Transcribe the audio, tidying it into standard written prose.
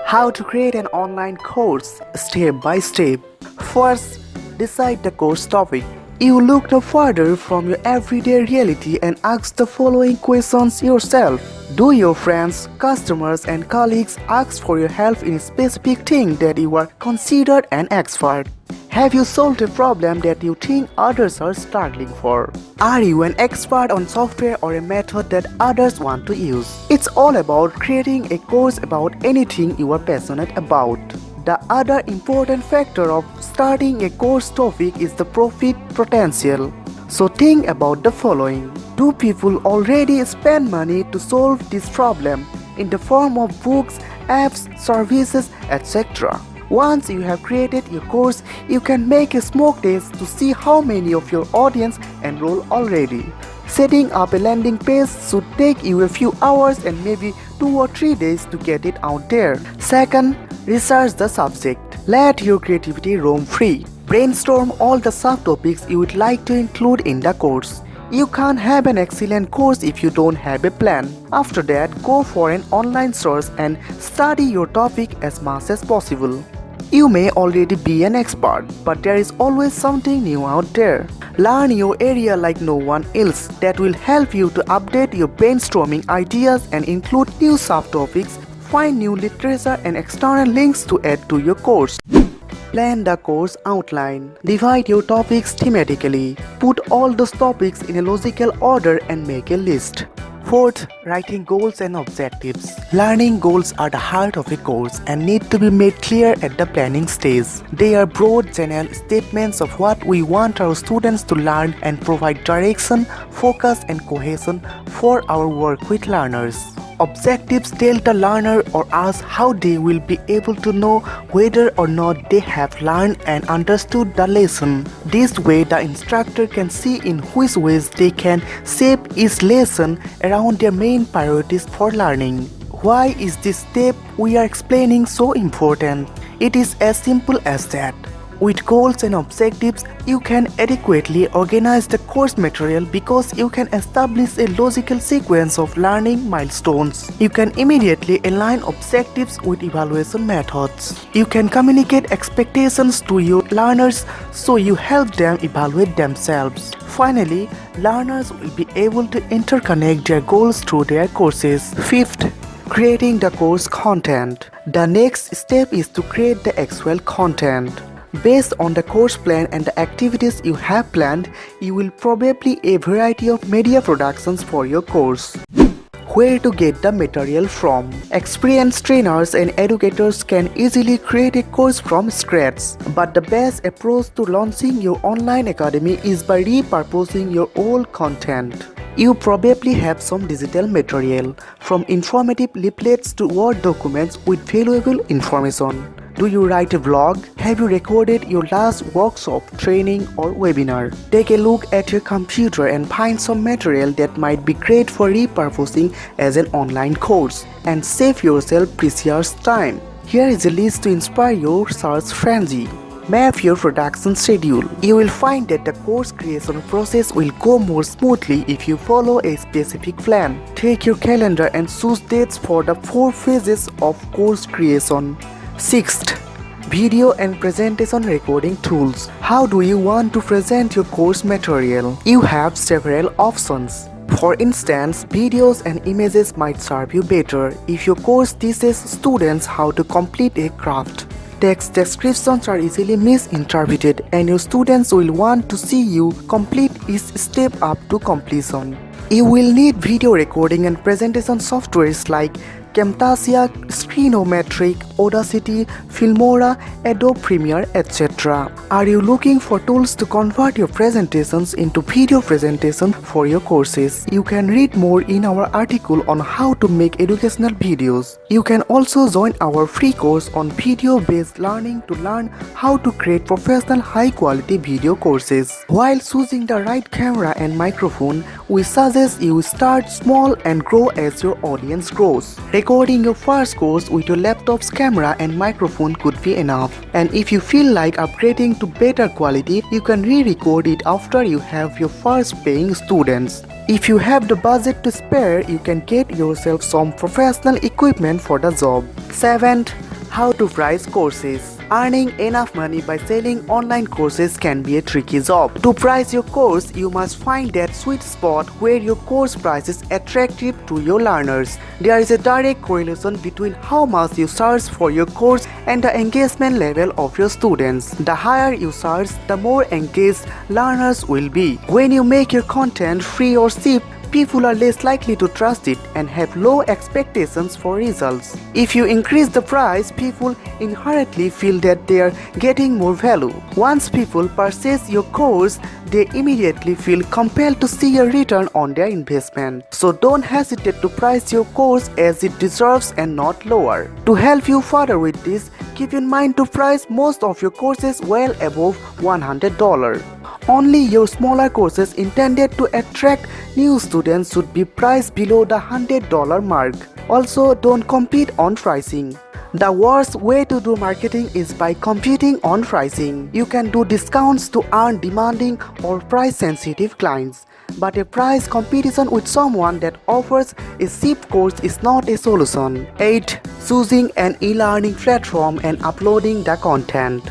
How to create an online course step by step. First, decide the course topic. You look no further from your everyday reality and ask the following questions yourself. Do your friends, customers and colleagues ask for your help in a specific thing that you are considered an expert? Have you solved a problem that you think others are struggling for? Are you an expert on software or a method that others want to use? It's all about creating a course about anything you are passionate about. The other important factor of starting a course topic is the profit potential. So think about the following. Do people already spend money to solve this problem in the form of books, apps, services, etc.? Once you have created your course, you can make a smoke test to see how many of your audience enroll already. Setting up a landing page should take you a few hours and maybe 2 or 3 days to get it out there. Second, research the subject. Let your creativity roam free. Brainstorm all the subtopics you would like to include in the course. You can't have an excellent course if you don't have a plan. After that, go for an online source and study your topic as much as possible. You may already be an expert, but there is always something new out there. Learn your area like no one else. That will help you to update your brainstorming ideas and include new subtopics, find new literature and external links to add to your course. Plan the course outline. Divide your topics thematically. Put all those topics in a logical order and make a list. Fourth, writing goals and objectives. Learning goals are the heart of a course and need to be made clear at the planning stage. They are broad general statements of what we want our students to learn and provide direction, focus and cohesion for our work with learners. Objectives tell the learner or us how they will be able to know whether or not they have learned and understood the lesson. This way the instructor can see in which ways they can shape each lesson around their main priorities for learning. Why is this step we are explaining so important? It is as simple as that. With goals and objectives, you can adequately organize the course material because you can establish a logical sequence of learning milestones. You can immediately align objectives with evaluation methods. You can communicate expectations to your learners so you help them evaluate themselves. Finally, learners will be able to interconnect their goals through their courses. Fifth, creating the course content. The next step is to create the actual content. Based on the course plan and the activities you have planned, you will probably a variety of media productions for your course. Where to get the material from? Experienced trainers and educators can easily create a course from scratch, but the best approach to launching your online academy is by repurposing your old content. You probably have some digital material, from informative leaflets to Word documents with valuable information. Do you write a vlog? Have you recorded your last workshop, training or webinar? Take a look at your computer and find some material that might be great for repurposing as an online course and save yourself precious time. Here is a list to inspire your search frenzy. Map your production schedule. You will find that the course creation process will go more smoothly if you follow a specific plan. Take your calendar and choose dates for the 4 phases of course creation. Sixth, video and presentation recording tools. How do you want to present your course material? You have several options. For instance, videos and images might serve you better if your course teaches students how to complete a craft. Text descriptions are easily misinterpreted and your students will want to see you complete each step up to completion. You will need video recording and presentation softwares like Camtasia, Screenometric, Audacity, Filmora, Adobe Premiere, etc. Are you looking for tools to convert your presentations into video presentation for your courses? You can read more in our article on how to make educational videos. You can also join our free course on video-based learning to learn how to create professional high-quality video courses. While choosing the right camera and microphone, we suggest you start small and grow as your audience grows. Recording your first course with your laptop's camera and microphone could be enough. And if you feel like upgrading to better quality, you can re-record it after you have your first paying students. If you have the budget to spare, you can get yourself some professional equipment for the job. 7th, how to price courses. Earning enough money by selling online courses can be a tricky job. To price your course, you must find that sweet spot where your course price is attractive to your learners. There is a direct correlation between how much you charge for your course and the engagement level of your students. The higher you charge, the more engaged learners will be. When you make your content free or cheap, people are less likely to trust it and have low expectations for results. If you increase the price, people inherently feel that they are getting more value. Once people purchase your course, they immediately feel compelled to see a return on their investment. So don't hesitate to price your course as it deserves and not lower. To help you further with this, keep in mind to price most of your courses well above $100. Only your smaller courses intended to attract new students should be priced below the $100 mark. Also, don't compete on pricing. The worst way to do marketing is by competing on pricing. You can do discounts to earn demanding or price-sensitive clients. But a price competition with someone that offers a cheap course is not a solution. 8. Choosing an e-learning platform and uploading the content.